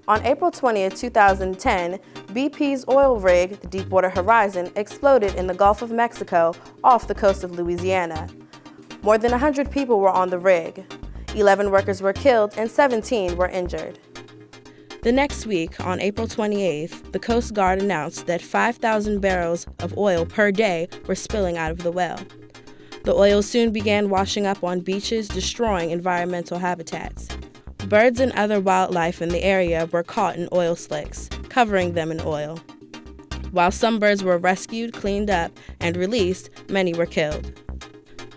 On April 20, 2010, BP's oil rig, the Deepwater Horizon, exploded in the Gulf of Mexico off the coast of Louisiana. More than 100 people were on the rig. 11 workers were killed and 17 were injured. The next week, on April 28th, the Coast Guard announced that 5,000 barrels of oil per day were spilling out of the well. The oil soon began washing up on beaches, destroying environmental habitats. Birds and other wildlife in the area were caught in oil slicks, covering them in oil. While some birds were rescued, cleaned up, and released, many were killed.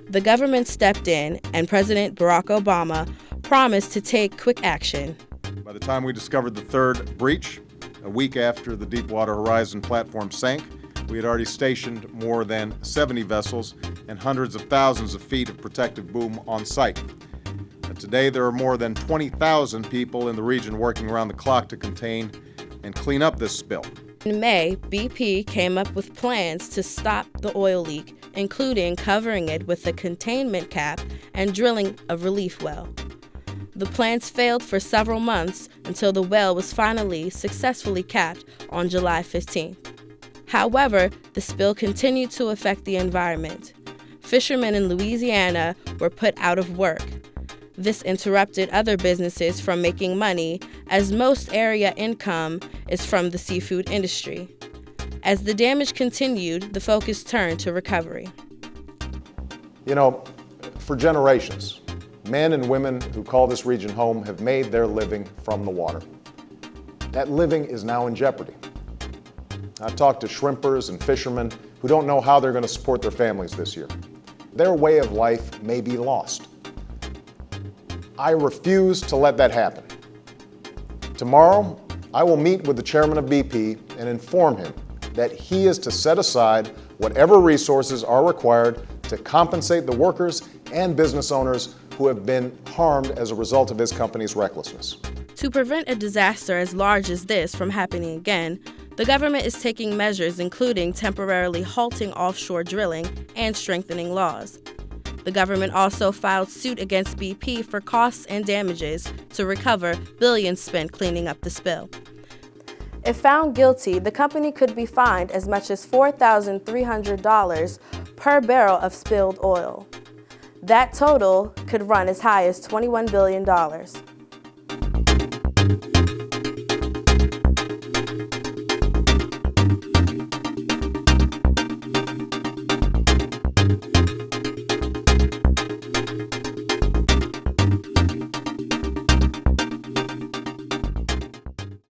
The government stepped in, and President Barack Obama promised to take quick action. By the time we discovered the third breach, a week after the Deepwater Horizon platform sank, we had already stationed more than 70 vessels and hundreds of thousands of feet of protective boom on site. Today, there are more than 20,000 people in the region working around the clock to contain and clean up this spill. In May, BP came up with plans to stop the oil leak, including covering it with a containment cap and drilling a relief well. The plans failed for several months until the well was finally successfully capped on July 15th. However, the spill continued to affect the environment. Fishermen in Louisiana were put out of work. This interrupted other businesses from making money, as most area income is from the seafood industry. As the damage continued, the focus turned to recovery. You know, for generations, men and women who call this region home have made their living from the water. That living is now in jeopardy. I've talked to shrimpers and fishermen who don't know how they're going to support their families this year. Their way of life may be lost. I refuse to let that happen. Tomorrow, I will meet with the chairman of BP and inform him that he is to set aside whatever resources are required to compensate the workers and business owners who have been harmed as a result of his company's recklessness. To prevent a disaster as large as this from happening again, the government is taking measures including temporarily halting offshore drilling and strengthening laws. The government also filed suit against BP for costs and damages to recover billions spent cleaning up the spill. If found guilty, the company could be fined as much as $4,300 per barrel of spilled oil. That total could run as high as $21 billion.